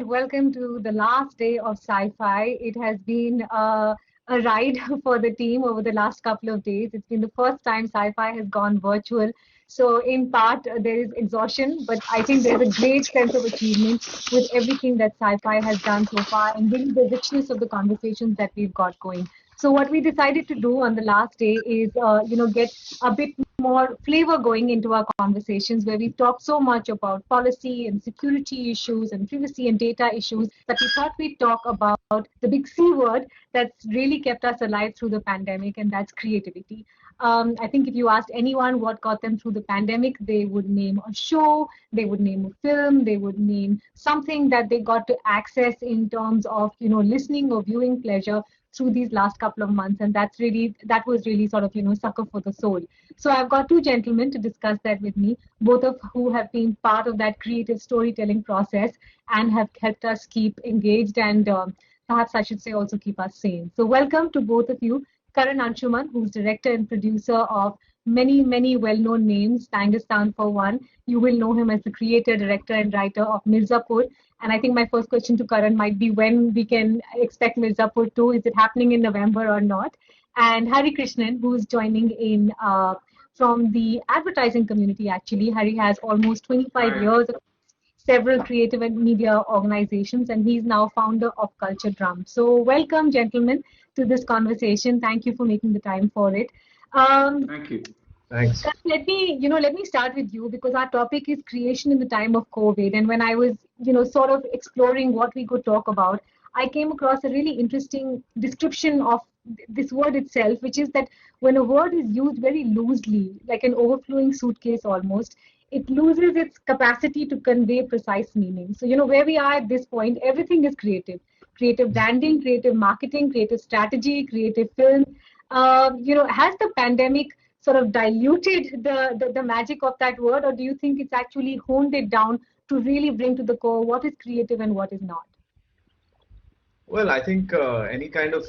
welcome to the last day of Sci-Fi. It has been a ride for the team over the last couple of days. It's been the first time Sci-Fi has gone virtual. So in part, there is exhaustion, but I think there's a great sense of achievement with everything that Sci-Fi has done so far and really the richness of the conversations that we've got going. So what we decided to do on the last day is, get a bit more flavor going into our conversations where we've talked so much about policy and security issues and privacy and data issues that we thought we'd talk about the big C word that's really kept us alive through the pandemic, and that's creativity. I think if you asked anyone what got them through the pandemic, they would name a show, they would name a film, they would name something that they got to access in terms of, listening or viewing pleasure through these last couple of months, and that was really sort of sucker for the soul. So I've got two gentlemen to discuss that with me, both of who have been part of that creative storytelling process and have helped us keep engaged and perhaps I should say also keep us sane. So welcome to both of you. Karan Anshuman, who's director and producer of many well-known names, Tangistan for one. You will know him as the creator, director, and writer of Mirzapur. And I think my first question to Karan might be when we can expect Mirzapur 2. Is it happening in November or not? And Hari Krishnan, who's joining in from the advertising community, actually. Hari has almost 25 years of several creative and media organizations, and he's now founder of Culture Drum. So welcome, gentlemen, to this conversation. Thank you for making the time for it. Thank you. Thanks. Let me start with you because our topic is creation in the time of COVID. And when I was, sort of exploring what we could talk about, I came across a really interesting description of this word itself, which is that when a word is used very loosely, like an overflowing suitcase almost, it loses its capacity to convey precise meaning. So, where we are at this point, everything is creative. Creative branding, creative marketing, creative strategy, creative film. Has the pandemic sort of diluted the magic of that word, or do you think it's actually honed it down to really bring to the core what is creative and what is not? Well, I think any kind of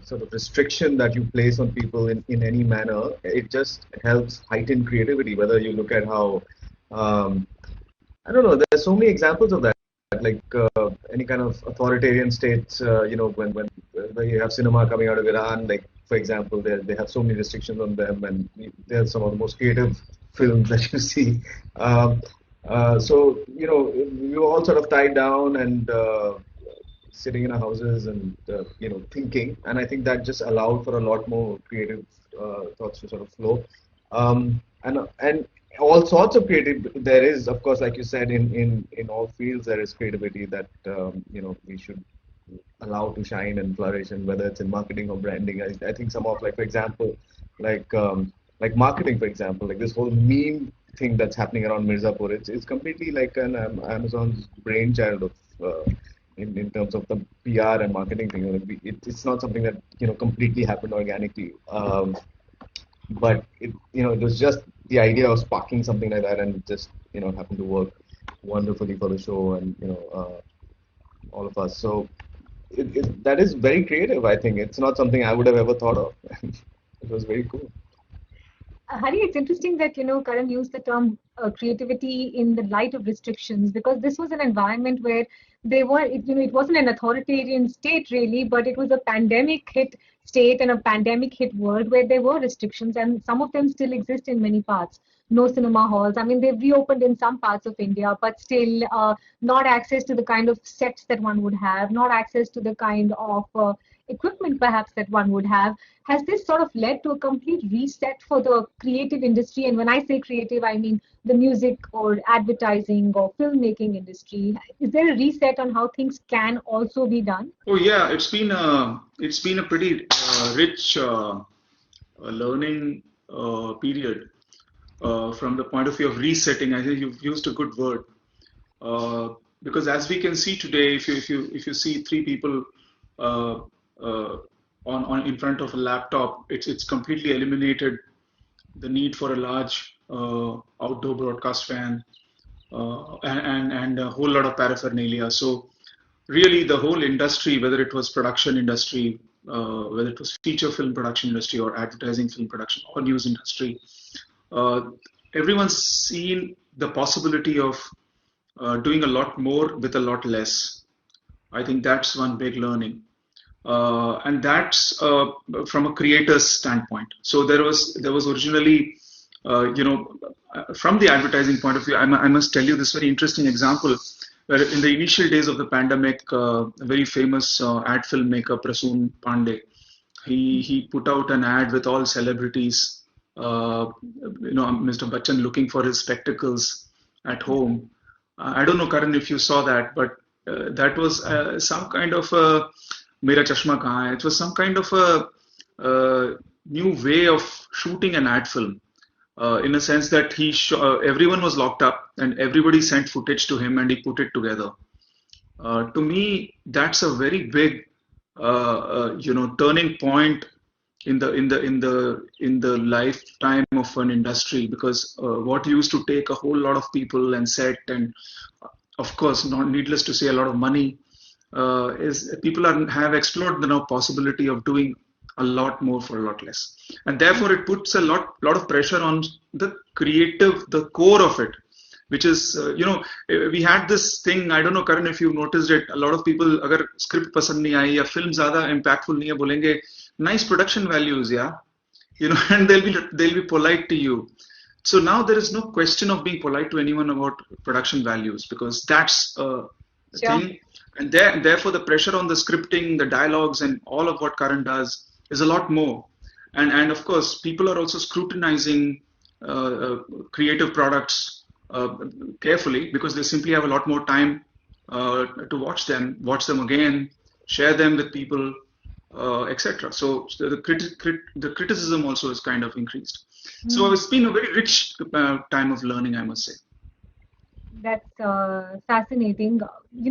sort of restriction that you place on people in any manner, it just helps heighten creativity. Whether you look at how, I don't know, there's so many examples of that. Like any kind of authoritarian states, when you have cinema coming out of Iran, like for example, they have so many restrictions on them, and they're some of the most creative films that you see. So we were all sort of tied down and sitting in our houses and thinking, and I think that just allowed for a lot more creative thoughts to sort of flow, and all sorts of creative. There is, of course, like you said, in all fields there is creativity that we should allow to shine and flourish, and whether it's in marketing or branding. I think some of, like, for example, like marketing, for example, like this whole meme thing that's happening around Mirzapur, it's completely like an Amazon's brainchild of in terms of the PR and marketing thing. It's not something that completely happened organically, but it was just the idea of sparking something like that, and it just happened to work wonderfully for the show and all of us. So that is very creative. I think it's not something I would have ever thought of. It was very cool. Hari, it's interesting that Karan used the term creativity in the light of restrictions, because this was an environment where it wasn't an authoritarian state really, but it was a pandemic hit state and a pandemic hit world where there were restrictions, and some of them still exist in many parts. No cinema halls. I mean, they've reopened in some parts of India, but still not access to the kind of sets that one would have, not access to the kind of equipment perhaps that one would have. Has this sort of led to a complete reset for the creative industry? And when I say creative, I mean the music or advertising or filmmaking industry. Is there a reset on how things can also be done? Oh yeah, it's been a pretty rich learning period from the point of view of resetting. I think you've used a good word, because as we can see today, if you see three people on in front of a laptop, it's completely eliminated the need for a large outdoor broadcast fan and a whole lot of paraphernalia. So really the whole industry, whether it was production industry, whether it was feature film production industry or advertising film production or news industry, everyone's seen the possibility of doing a lot more with a lot less. I think that's one big learning. And that's from a creator's standpoint. So there was originally, from the advertising point of view, I must tell you this very interesting example where in the initial days of the pandemic, a very famous ad filmmaker Prasoon Pandey, he put out an ad with all celebrities, Mr. Bachchan looking for his spectacles at home. I don't know, Karan, if you saw that, but that was some kind of a Mera Chashma Kahan Hai. It was some kind of a new way of shooting an ad film. In a sense that everyone was locked up and everybody sent footage to him and he put it together. To me, that's a very big, turning point in the lifetime of an industry, because what used to take a whole lot of people and set and of course not needless to say a lot of money, is people have explored the now possibility of doing a lot more for a lot less, and therefore it puts a lot of pressure on the creative, the core of it, which is we had this thing. I don't know, Karan, if you noticed it. A lot of people, अगर script पसंद नहीं आई या film ज़्यादा impactful नहीं है, बोलेंगे nice production values, yeah, and they'll be polite to you. So now there is no question of being polite to anyone about production values, because that's a Sure. thing, and therefore the pressure on the scripting, the dialogues, and all of what Karan does is a lot more. And of course, people are also scrutinizing creative products carefully, because they simply have a lot more time to watch them again, share them with people, etc. So the criticism also is kind of increased. So it's been a very rich time of learning, I must say. That's fascinating.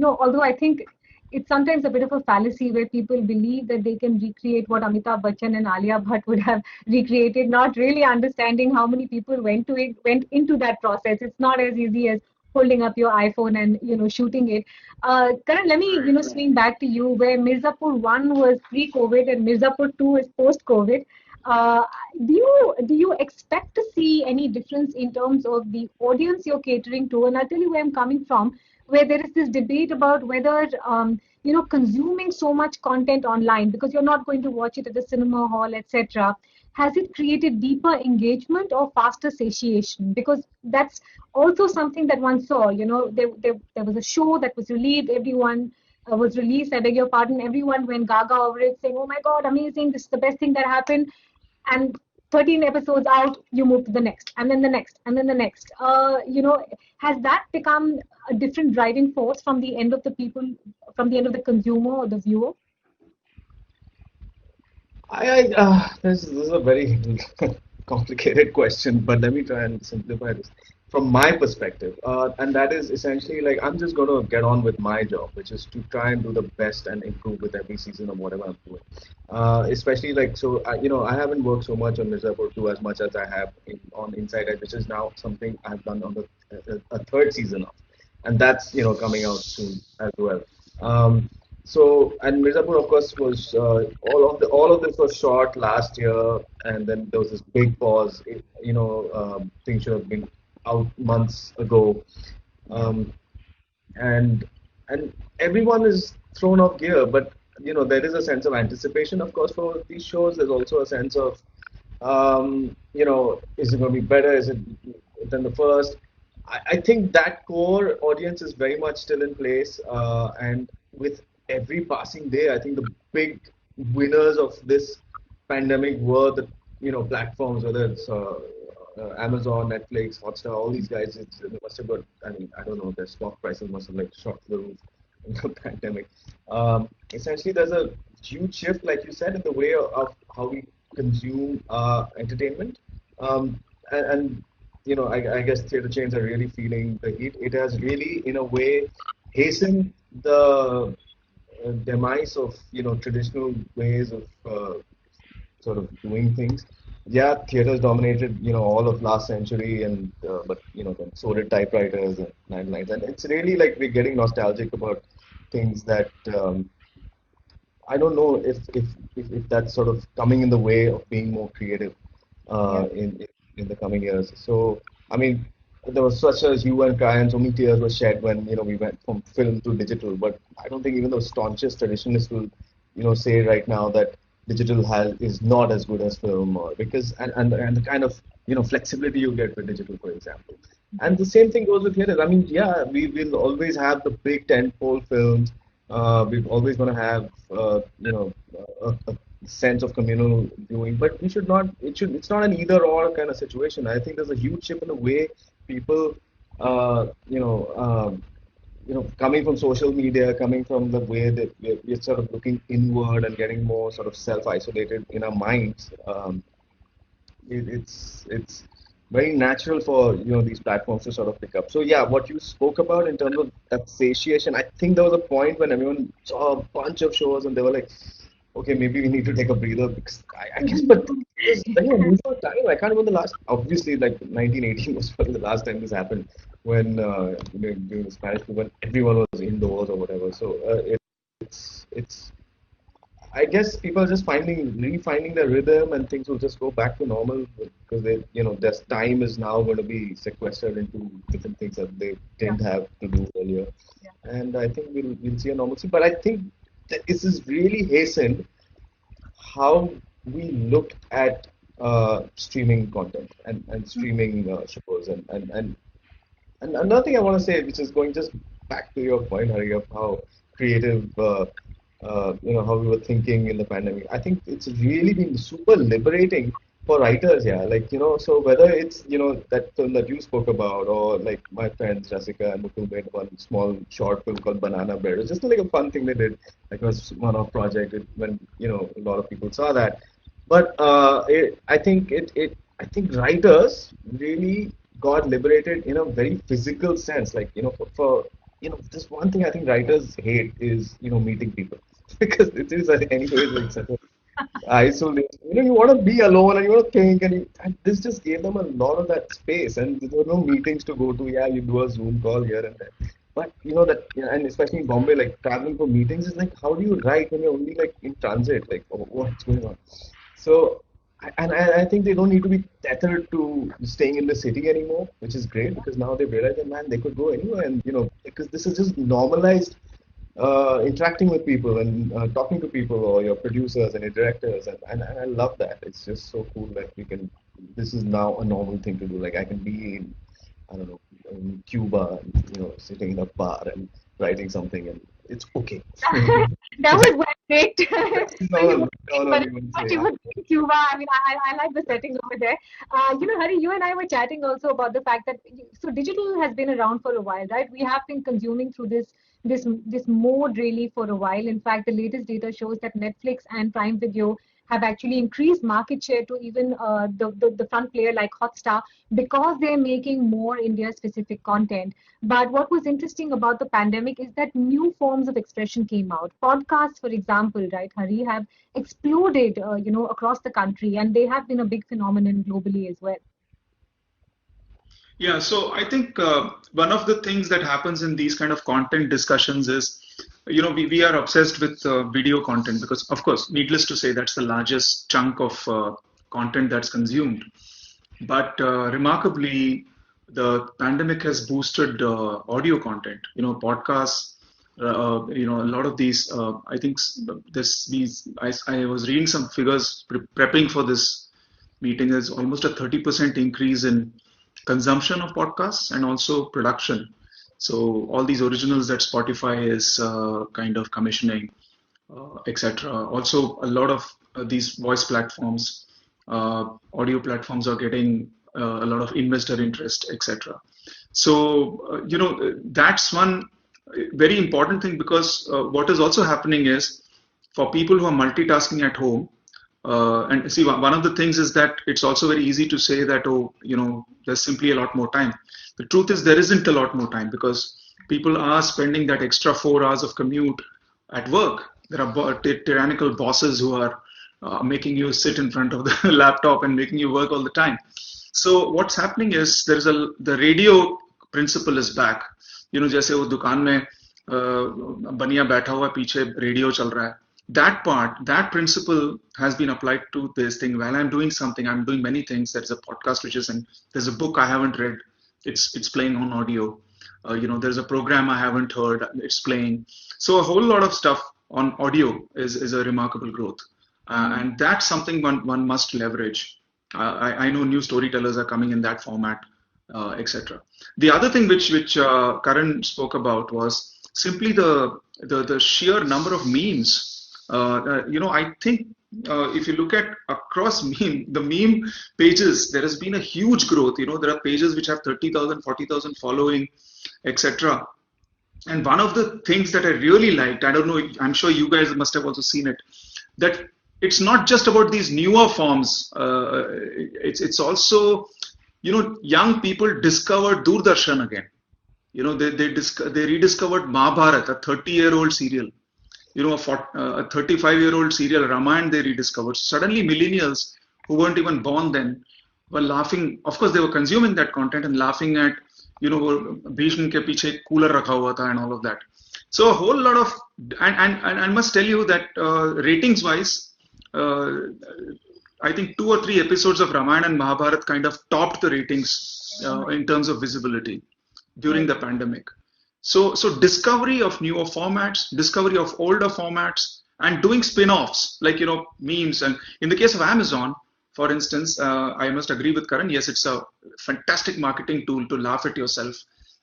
Although I think it's sometimes a bit of a fallacy where people believe that they can recreate what Amitabh Bachchan and Alia Bhatt would have recreated, not really understanding how many people went into that process. It's not as easy as holding up your iPhone and shooting it. Karan, let me swing back to you, where Mirzapur 1 was pre-COVID and Mirzapur 2 is post-COVID. Do you expect to see any difference in terms of the audience you're catering to? And I'll tell you where I'm coming from, where there is this debate about whether consuming so much content online, because you're not going to watch it at the cinema hall, etc., has it created deeper engagement or faster satiation? Because that's also something that one saw. There was a show that was released, everyone was released, I beg your pardon, everyone went gaga over it, saying, oh my God, amazing, this is the best thing that happened. And 13 episodes out, you move to the next, and then the next, and then the next. Has that become a different driving force from the end of the consumer or the viewer? This is a very complicated question, but let me try and simplify this from my perspective. And that is essentially like, I'm just going to get on with my job, which is to try and do the best and improve with every season of whatever I'm doing. Especially like, so, I haven't worked so much on Mirzapur 2 as much as I have on Inside Edge, which is now something I've done on a third season of. And that's, coming out soon as well. So, and Mirzapur, of course, was all of this was shot last year, and then there was this big pause. Things should have been out months ago, and everyone is thrown off gear. But there is a sense of anticipation, of course, for these shows. There's also a sense of, is it going to be better? Is it than the first? I think that core audience is very much still in place, and with every passing day, I think the big winners of this pandemic were the platforms, whether it's Amazon, Netflix, Hotstar, all these guys. They must have got, I don't know, their stock prices must have shot through the roof in the pandemic. Essentially, there's a huge shift, like you said, in the way of how we consume entertainment, and I guess theatre chains are really feeling the heat. It has really, in a way, hastened the demise of traditional ways of sort of doing things. Yeah, theaters dominated all of last century, and but then so did typewriters and landlines, and it's really like we're getting nostalgic about things that I don't know if that's sort of coming in the way of being more creative in the coming years. So I mean, there was such a hue and cry and so many tears were shed when we went from film to digital. But I don't think even the staunchest traditionalists will say right now that digital is not as good as film, or because and the kind of flexibility you get with digital, for example. And the same thing goes with theaters. I mean, yeah, we will always have the big tentpole films. We're always going to have a sense of communal viewing, but we should not. It's not an either or kind of situation. I think there's a huge shift in the way people, coming from social media, coming from the way that we're sort of looking inward and getting more sort of self-isolated in our minds. It's very natural for these platforms to sort of pick up. So yeah, what you spoke about in terms of that satiation, I think there was a point when everyone saw a bunch of shows and they were like, okay, maybe we need to take a breather, because I guess, but it's like a lose of time. I can't remember the last. Obviously, like 1918 was probably the last time this happened, when during the Spanish flu, when everyone was indoors or whatever. So it's. I guess people are just refinding their rhythm, and things will just go back to normal, because their time is now going to be sequestered into different things that they didn't have to do earlier. Yeah. And I think we'll see a normalcy. But I think that this is really hastened how we look at streaming content and streaming shows. And another thing I want to say, which is going just back to your point, Hari, of how creative, how we were thinking in the pandemic. I think it's really been super liberating for writers, yeah. Like, so whether it's, that film that you spoke about, or like my friends Jessica and Mukul made one small short film called Banana Bread. It was just like a fun thing they did. Like, it was one-off project when, a lot of people saw that. But I think writers really got liberated in a very physical sense. Like, for this one thing I think writers hate is, meeting people. Because it is anyway like such a isolation. You want to be alone and you want to think, and this just gave them a lot of that space, and there were no meetings to go to. Yeah, you do a Zoom call here and there, but and especially in Bombay, like traveling for meetings is like, how do you write when you're only like in transit? Like, what's going on? So, I think they don't need to be tethered to staying in the city anymore, which is great, because now they realize that, man, they could go anywhere, and because this is just normalized. Interacting with people and talking to people, or your producers and your directors, and I love that. It's just so cool that this is now a normal thing to do. Like, I can be in, I don't know, in Cuba, and, sitting in a bar and writing something, and it's okay. That was well great. No, But you were in Cuba. I mean, I like the setting over there. Hari, you and I were chatting also about the fact that digital has been around for a while, right? We have been consuming through this mode really for a while. In fact, the latest data shows that Netflix and Prime Video have actually increased market share to even the front player like Hotstar, because they're making more India-specific content. But what was interesting about the pandemic is that new forms of expression came out. Podcasts, for example, right, Hari, have exploded, across the country, and they have been a big phenomenon globally as well. Yeah, so I think one of the things that happens in these kind of content discussions is, we are obsessed with video content, because, of course, needless to say, that's the largest chunk of content that's consumed. But remarkably, the pandemic has boosted audio content. Podcasts. A lot of these. I think I was reading some figures prepping for this meeting. There's almost a 30% increase in consumption of podcasts and also production. So all these originals that Spotify is kind of commissioning, etc. Also, a lot of these voice platforms, audio platforms are getting a lot of investor interest, etc. So, that's one very important thing, because what is also happening is, for people who are multitasking at home, and see, one of the things is that it's also very easy to say that, there's simply a lot more time. The truth is, there isn't a lot more time, because people are spending that extra 4 hours of commute at work. There are tyrannical bosses who are making you sit in front of the laptop and making you work all the time. So what's happening is, the radio principle is back. जैसे वो दुकान में बनिया बैठा हुआ पीछे radio चल रहा है. That principle has been applied to this thing. While I'm doing something, I'm doing many things. There's a podcast and there's a book I haven't read. it's playing on audio. There's a program I haven't heard, it's playing. So a whole lot of stuff on audio is a remarkable growth. And that's something one must leverage. I know new storytellers are coming in that format, etc. The other thing which Karan spoke about was simply the sheer number of memes. I think if you look at across the meme pages, there has been a huge growth. There are pages which have 30,000, 40,000 following, etc. And one of the things that I really liked, I don't know, I'm sure you guys must have also seen it, that it's not just about these newer forms. It's also, young people discovered Doordarshan again. They rediscovered Mahabharata, a 30-year-old serial. A 35-year-old serial, Ramayana, they rediscovered. Suddenly, millennials who weren't even born then were laughing. Of course, they were consuming that content and laughing at, Bhishma ke piche cooler rakha hua tha and all of that. So a whole lot of, and I must tell you that ratings-wise, I think 2 or 3 episodes of Ramayana and Mahabharata kind of topped the ratings in terms of visibility during the pandemic. So discovery of newer formats, discovery of older formats, and doing spin-offs like memes. And in the case of Amazon, for instance, I must agree with Karan. Yes, it's a fantastic marketing tool to laugh at yourself.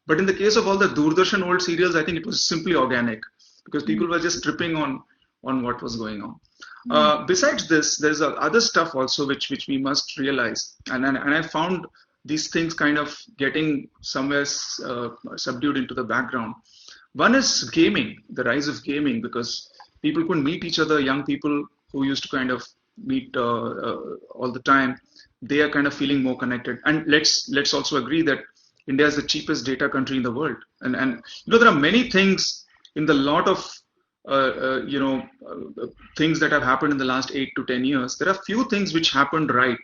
But in the case of all the Doordarshan old serials, I think it was simply organic because people were just tripping on what was going on. Besides this, there's other stuff also which we must realize, and I found these things kind of getting somewhere subdued into the background. One is gaming, the rise of gaming, because people couldn't meet each other. Young people who used to kind of meet all the time, they are kind of feeling more connected. And let's also agree that India is the cheapest data country in the world. And there are many things in the lot of things that have happened in the last 8 to 10 years. There are few things which happened right,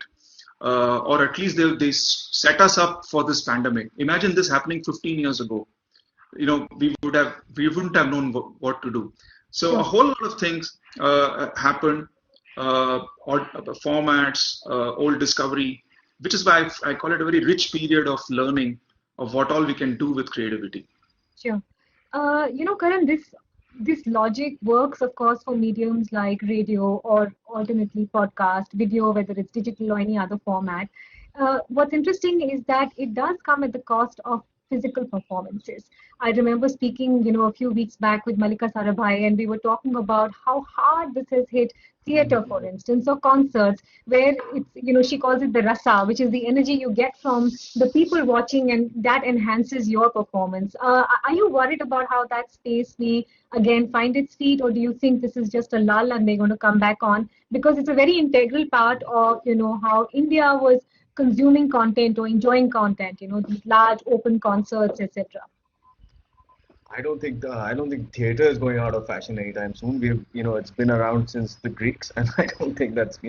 or at least they set us up for this pandemic. Imagine this happening 15 years ago. We wouldn't have known what to do. So a whole lot of things happened, formats, old discovery, which is why I call it a very rich period of learning of what all we can do with creativity. Sure. Karan, this logic works, of course, for mediums like radio or alternately podcast, video, whether it's digital or any other format. What's interesting is that it does come at the cost of physical performances. I remember speaking, a few weeks back with Malika Sarabhai, and we were talking about how hard this has hit theater, for instance, or concerts, where it's, she calls it the rasa, which is the energy you get from the people watching, and that enhances your performance. Are you worried about how that space may again find its feet, or do you think this is just a lull and they're going to come back on? Because it's a very integral part of, how India was consuming content or enjoying content, these large open concerts, etc. I don't think theater is going out of fashion anytime soon. It's been around since the Greeks, and I don't think that's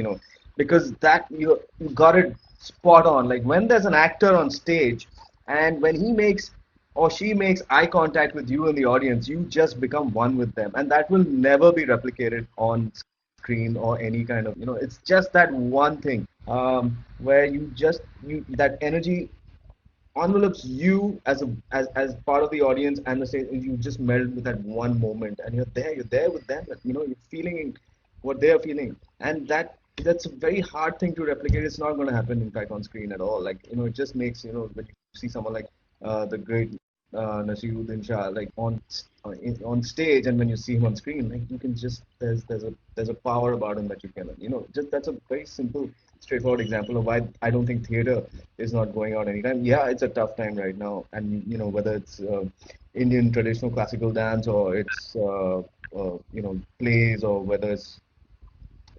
because that you got it spot on. Like when there's an actor on stage, and when he makes or she makes eye contact with you in the audience, you just become one with them, and that will never be replicated on screen or any kind of It's just that one thing where that energy envelopes you as part of the audience and the stage, and you just meld with that one moment, and you're there with them. You're feeling what they're feeling, and that's a very hard thing to replicate. It's not going to happen, in fact, on screen at all. It just makes when you see someone like the great Naseeruddin Shah on stage, and when you see him on screen, you can just there's a power about him that you can just that's a very simple, straightforward example of why I don't think theater is not going out anytime. Yeah, it's a tough time right now, and whether it's Indian traditional classical dance or it's plays, or whether it's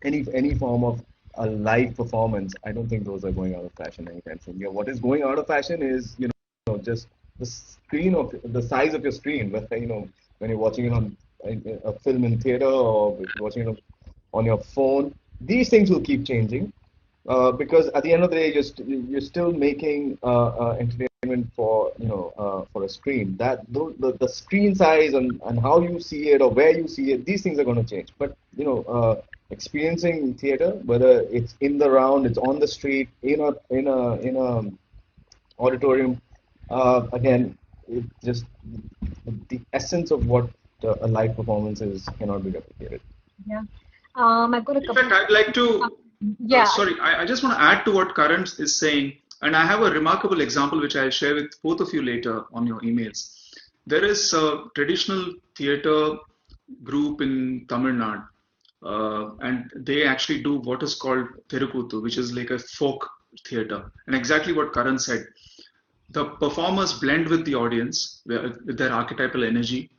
any form of a live performance, I don't think those are going out of fashion anytime soon. What is going out of fashion is just the screen of the size of your screen. When you're watching it on a film in theater or watching it on your phone, these things will keep changing. Because at the end of the day, you're still making entertainment for a screen. That the screen size and how you see it or where you see it, these things are going to change. But experiencing theater, whether it's in the round, it's on the street, in a auditorium, Again, it just the essence of what a live performance is cannot be replicated. Yeah. I've got a In couple fact, of I'd like uh, to, yeah. sorry, I just want to add to what Karan is saying, and I have a remarkable example which I'll share with both of you later on your emails. There is a traditional theater group in Tamil Nadu, and they actually do what is called Thirukuthu, which is like a folk theater. And exactly what Karan said, the performers blend with the audience with their archetypal energy,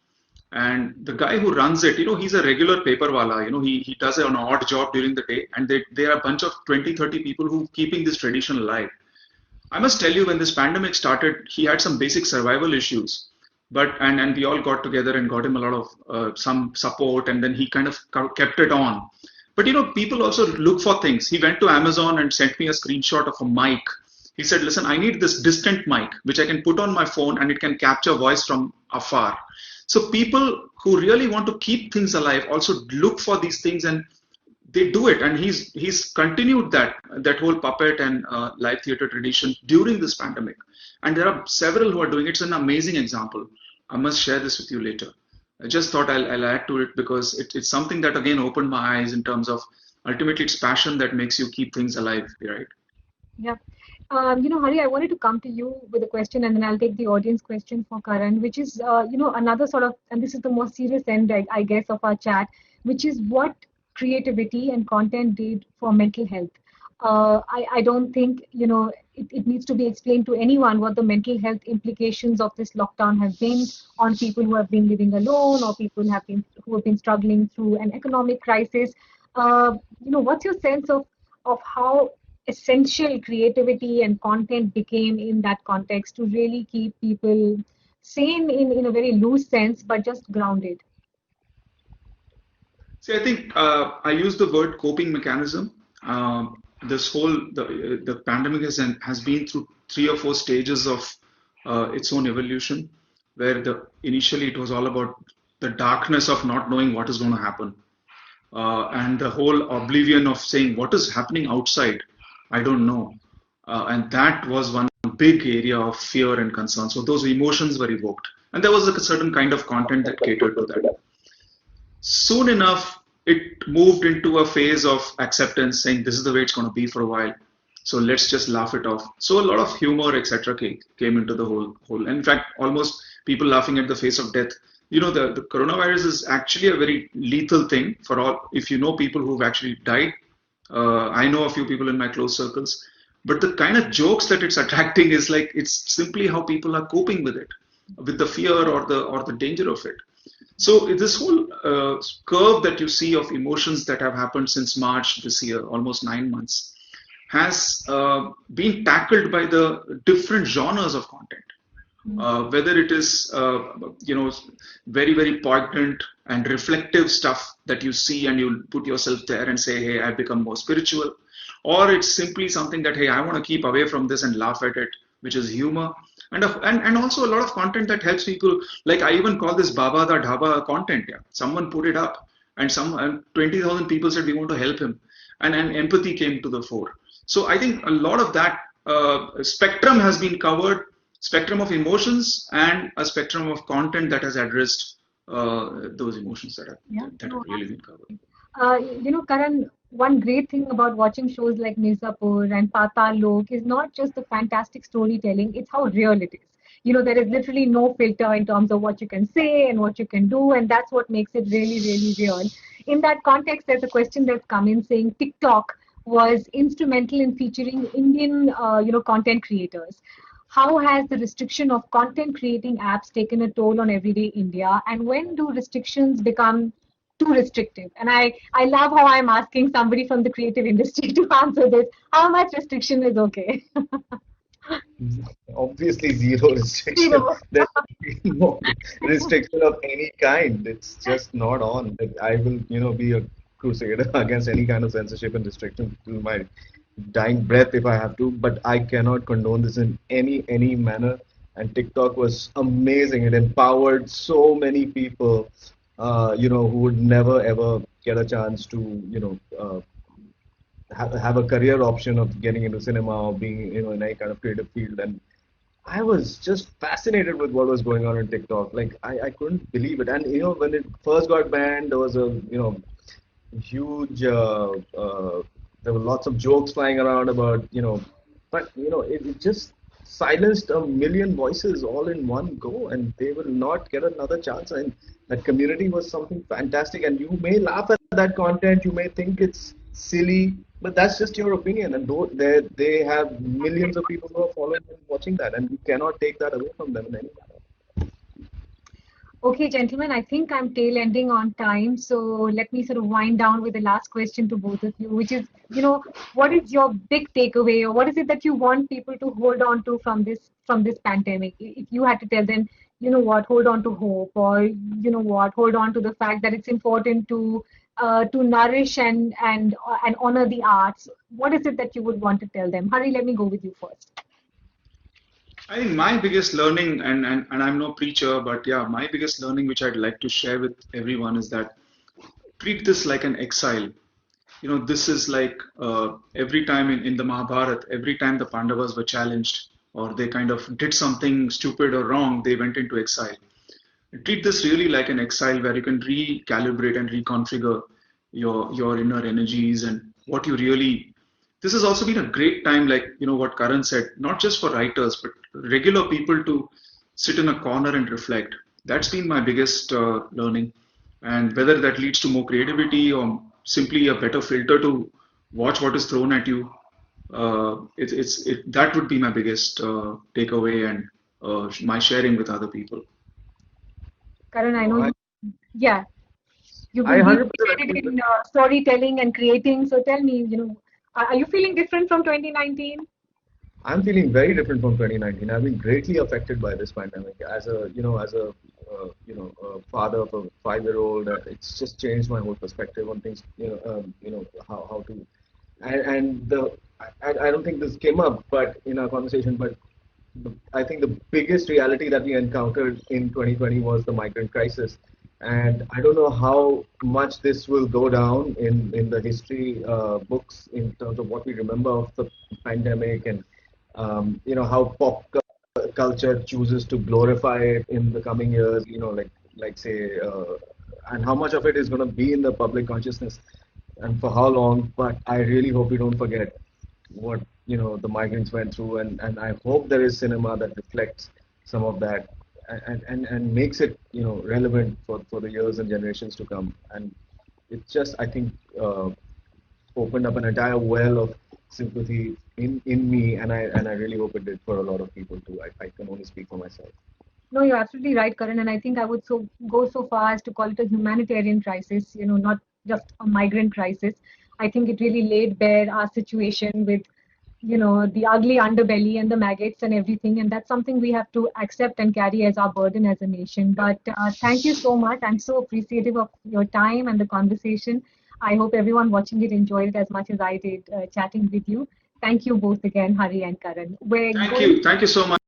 and the guy who runs it, he's a regular paper wala, he does an odd job during the day, and they are a bunch of 20, 30 people who keeping this tradition alive. I must tell you, when this pandemic started, he had some basic survival issues, but and we all got together and got him a lot of some support, and then he kind of kept it on. But people also look for things. He went to Amazon and sent me a screenshot of a mic. He said, "Listen, I need this distant mic which I can put on my phone and it can capture voice from afar." So people who really want to keep things alive also look for these things, and they do it. And he's continued that whole puppet and live theater tradition during this pandemic. And there are several who are doing it. It's an amazing example. I must share this with you later. I just thought I'll add to it because it's something that again opened my eyes in terms of ultimately it's passion that makes you keep things alive, right? Yeah. Hari, I wanted to come to you with a question, and then I'll take the audience question for Karan, which is, another sort of, and this is the more serious end, I guess, of our chat, which is what creativity and content did for mental health. I don't think, it needs to be explained to anyone what the mental health implications of this lockdown have been on people who have been living alone, or people who have been struggling through an economic crisis. What's your sense of how essential creativity and content became in that context to really keep people sane in a very loose sense, but just grounded? See, I think I use the word coping mechanism. This whole the pandemic has been through 3 or 4 stages of its own evolution, where the initially it was all about the darkness of not knowing what is going to happen, and the whole oblivion of saying what is happening outside, I don't know, and that was one big area of fear and concern. So those emotions were evoked, and there was a certain kind of content that catered to that. Soon enough, it moved into a phase of acceptance, saying this is the way it's going to be for a while. So let's just laugh it off. So a lot of humor, etc., came into the whole. In fact, almost people laughing at the face of death. The coronavirus is actually a very lethal thing for all. If you know people who've actually died, I know a few people in my close circles. But the kind of jokes that it's attracting is like it's simply how people are coping with it, with the fear or the danger of it. So this whole curve that you see of emotions that have happened since March this year, almost 9 months, has been tackled by the different genres of content. Whether it is, very, very poignant and reflective stuff that you see and you put yourself there and say, hey, I've become more spiritual. Or it's simply something that, hey, I want to keep away from this and laugh at it, which is humor. And also a lot of content that helps people. Like I even call this Baba Da Dhaba content. Yeah. Someone put it up and 20,000 people said we want to help him. And empathy came to the fore. So I think a lot of that spectrum has been covered, spectrum of emotions and a spectrum of content that has addressed those emotions that have really been covered. Karan, one great thing about watching shows like Mirzapur and Patal Lok is not just the fantastic storytelling, it's how real it is. There is literally no filter in terms of what you can say and what you can do, and that's what makes it really, really real. In that context, there's a question that's come in saying TikTok was instrumental in featuring Indian, content creators. How has the restriction of content creating apps taken a toll on everyday India, and when do restrictions become too restrictive? And I love how I'm asking somebody from the creative industry to answer this. How much restriction is okay? Obviously, zero restriction. There's no restriction of any kind. It's just not on. I will, be a crusader against any kind of censorship and restriction to my dying breath if I have to. But I cannot condone this in any manner. And TikTok was amazing. It empowered so many people, who would never ever get a chance to, have a career option of getting into cinema or being, in any kind of creative field. And I was just fascinated with what was going on TikTok. Like I couldn't believe it. And when it first got banned, there was a huge. There were lots of jokes flying around about but it just silenced a million voices all in one go, and they will not get another chance. And that community was something fantastic. And you may laugh at that content, you may think it's silly, but that's just your opinion. And they have millions of people who are following and watching that, and you cannot take that away from them in any manner. Okay, gentlemen, I think I'm tail ending on time. So let me sort of wind down with the last question to both of you, which is, what is your big takeaway, or what is it that you want people to hold on to from this pandemic? If you had to tell them, hold on to hope, or hold on to the fact that it's important to nourish and honor the arts. What is it that you would want to tell them? Hari, let me go with you first. I think my biggest learning, and I'm no preacher, but yeah, my biggest learning which I'd like to share with everyone is that treat this like an exile. This is like every time in the Mahabharata, every time the Pandavas were challenged or they kind of did something stupid or wrong, they went into exile. Treat this really like an exile where you can recalibrate and reconfigure your inner energies and what you really. This has also been a great time, like what Karan said, not just for writers but regular people to sit in a corner and reflect. That's been my biggest learning, and whether that leads to more creativity or simply a better filter to watch what is thrown at you, that would be my biggest takeaway and my sharing with other people. Karan, I know yeah, you've I been 100% dedicated in storytelling and creating. So tell me, are you feeling different from 2019? I'm feeling very different from 2019. I've been greatly affected by this pandemic. As a father of a 5-year-old, it's just changed my whole perspective on things. How to, and the I don't think this came up, but in our conversation, but I think the biggest reality that we encountered in 2020 was the migrant crisis. And I don't know how much this will go down in the history books in terms of what we remember of the pandemic, and how pop culture chooses to glorify it in the coming years. Like say, and how much of it is going to be in the public consciousness, and for how long. But I really hope we don't forget what the migrants went through, and I hope there is cinema that reflects some of that and makes it relevant for the years and generations to come. And it's just, I think, opened up an entire well of sympathy in me, and I really hope it did for a lot of people too. I can only speak for myself. No, you're absolutely right, Karan, and I think I would go so far as to call it a humanitarian crisis, not just a migrant crisis. I think it really laid bare our situation with, the ugly underbelly and the maggots and everything, and that's something we have to accept and carry as our burden as a nation. But thank you so much. I'm so appreciative of your time and the conversation. I hope everyone watching it enjoyed it as much as I did chatting with you. Thank you both again, Hari and Karan. Thank you so much.